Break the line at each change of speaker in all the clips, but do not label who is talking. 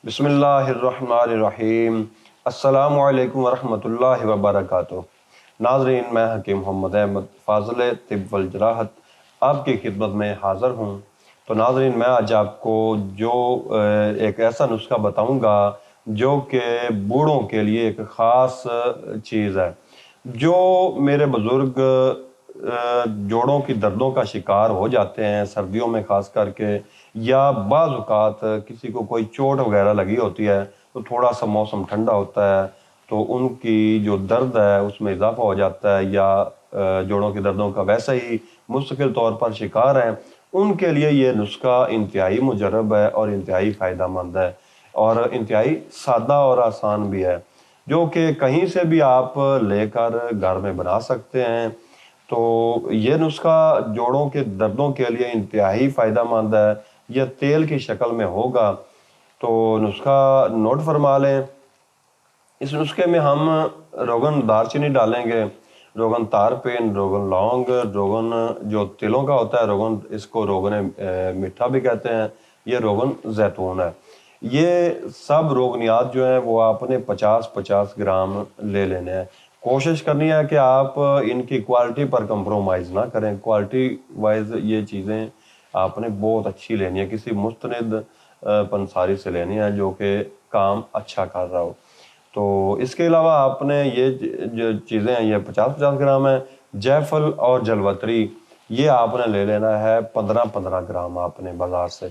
बिस्मिल्लाहिर्रहमानिर्रहीम। अस्सलामु अलैकुम वरहमतुल्लाहि वबरकातुह। नाज़रीन, मैं हकीम मोहम्मद अहमद फ़ाज़िल तिब वल जराहत आपकी खिदमत में हाज़िर हूँ। तो नाज़रीन, मैं आज आपको जो एक ऐसा नुस्खा बताऊँगा जो कि बूढ़ों के लिए एक ख़ास चीज़ है। जो मेरे बुज़ुर्ग जोड़ों की दर्दों का शिकार हो जाते हैं सर्दियों में ख़ास करके, या बाज़ औक़ात किसी को कोई चोट वग़ैरह लगी होती है तो थोड़ा सा मौसम ठंडा होता है तो उनकी जो दर्द है उसमें इजाफ़ा हो जाता है, या जोड़ों की दर्दों का वैसे ही मुस्तकिल तौर पर शिकार हैं, उनके लिए ये नुस्खा इंतहाई मुजरब है और इंतहाई फ़ायदेमंद है और इंतहाई सादा और आसान भी है, जो कि कहीं से भी आप लेकर घर में बना सकते हैं। तो ये नुस्खा जोड़ों के दर्दों के लिए इंतहाई फ़ायदेमंद है। यह तेल की शक्ल में होगा, तो नुस्खा नोट फरमा लें। इस नुस्खे में हम रोगन दालचीनी डालेंगे, रोगन तारपीन, रोगन लौंग, रोगन जो तिलों का होता है रोगन, इसको रोगन मीठा भी कहते हैं, ये रोगन जैतून है। ये सब रोगनियात जो हैं वो आपने 50-50 ग्राम ले लेने हैं। कोशिश करनी है कि आप इनकी क्वालिटी पर कंप्रोमाइज़ ना करें। क्वालिटी वाइज ये चीज़ें आपने बहुत अच्छी लेनी है, किसी मुस्तनद पंसारी से लेनी है जो कि काम अच्छा कर रहा हो। तो इसके अलावा आपने ये जो चीज़ें हैं ये 50-50 ग्राम है। जायफल और जलवतरी ये आपने ले लेना है 15-15 ग्राम आपने बाज़ार से।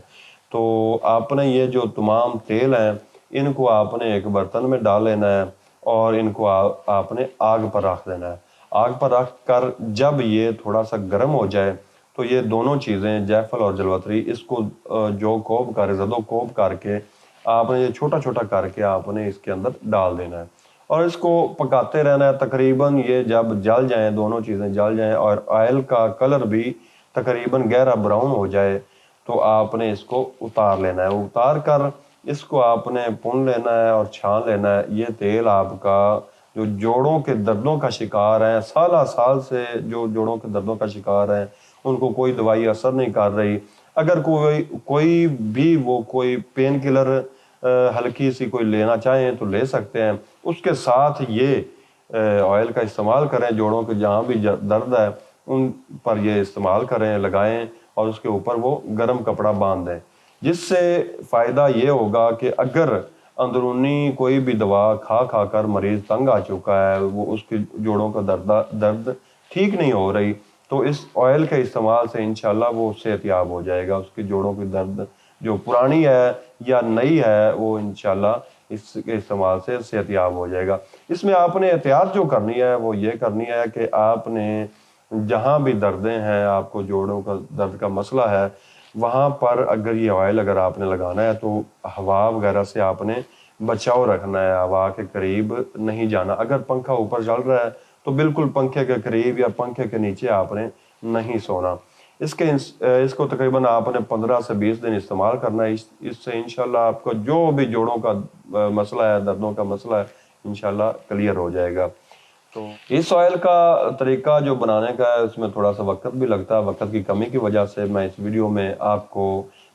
तो आपने ये जो तमाम तेल हैं इनको आपने एक बर्तन में डाल लेना है और इनको आपने आग पर रख देना है। आग पर रख कर जब ये थोड़ा सा गर्म हो जाए तो ये दोनों चीज़ें जायफल और जलवतरी इसको जो कोब कर जदो कोब करके आपने ये छोटा छोटा करके आपने इसके अंदर डाल देना है और इसको पकाते रहना है। तकरीबन ये जब जल जाएं, दोनों चीज़ें जल जाएं और ऑयल का कलर भी तकरीबन गहरा ब्राउन हो जाए तो आपने इसको उतार लेना है। उतार कर इसको आपने भून लेना है और छान लेना है। ये तेल आपका जो जोड़ों के दर्दों का शिकार हैं, साल से जो जोड़ों के दर्दों का शिकार हैं, उनको कोई दवाई असर नहीं कर रही, अगर कोई भी वो कोई पेन किलर हल्की सी कोई लेना चाहें तो ले सकते हैं। उसके साथ ये ऑयल का इस्तेमाल करें, जोड़ों के जहाँ भी दर्द है उन पर ये इस्तेमाल करें, लगाएं और उसके ऊपर वो गर्म कपड़ा बांध दें, जिससे फ़ायदा ये होगा कि अगर अंदरूनी कोई भी दवा खा खा कर मरीज़ तंग आ चुका है, वो उसके जोड़ों का दर्द ठीक नहीं हो रही, तो इस ऑयल के इस्तेमाल से इंशाल्लाह वो सेहतियाब हो जाएगा। उसकी जोड़ों की दर्द जो पुरानी है या नई है वो इंशाल्लाह इसके इस्तेमाल से सेहतियाब हो जाएगा। इसमें आपने एहतियात जो करनी है वो ये करनी है कि आपने जहाँ भी दर्दें हैं, आपको जोड़ों का दर्द का मसला है, वहाँ पर अगर ये ऑयल अगर आपने लगाना है तो हवा वगैरह से आपने बचाव रखना है, हवा के करीब नहीं जाना। अगर पंखा ऊपर चल रहा है तो बिल्कुल पंखे के करीब या पंखे के नीचे आपने नहीं सोना। इसको तकरीबन आपने 15 से 20 दिन इस्तेमाल करना है। इससे इंशाल्लाह आपको जो भी जोड़ों का मसला है, दर्दों का मसला है, इंशाल्लाह क्लियर हो जाएगा। तो इस ऑयल का तरीका जो बनाने का है उसमें थोड़ा सा वक्त भी लगता है। वक्त की कमी की वजह से मैं इस वीडियो में आपको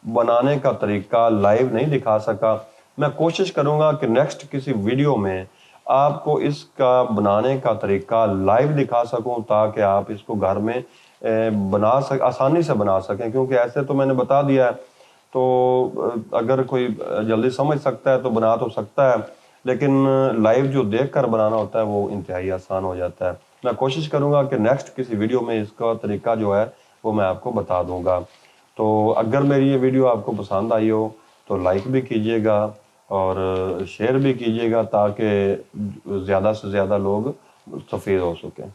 बनाने का तरीका लाइव नहीं दिखा सका। मैं कोशिश करूँगा कि नेक्स्ट किसी वीडियो में आपको इसका बनाने का तरीका लाइव दिखा सकूं, ताकि आप इसको घर में आसानी से बना सकें, क्योंकि ऐसे तो मैंने बता दिया है तो अगर कोई जल्दी समझ सकता है तो बना तो सकता है, लेकिन लाइव जो देख कर बनाना होता है वो इंतहाई आसान हो जाता है। मैं कोशिश करूँगा कि नेक्स्ट किसी वीडियो में इसका तरीका जो है वो मैं आपको बता दूँगा। तो अगर मेरी ये वीडियो आपको पसंद आई हो तो लाइक भी कीजिएगा और शेयर भी कीजिएगा, ताकि ज़्यादा से ज़्यादा लोग मुस्तफ़ीद हो सकें।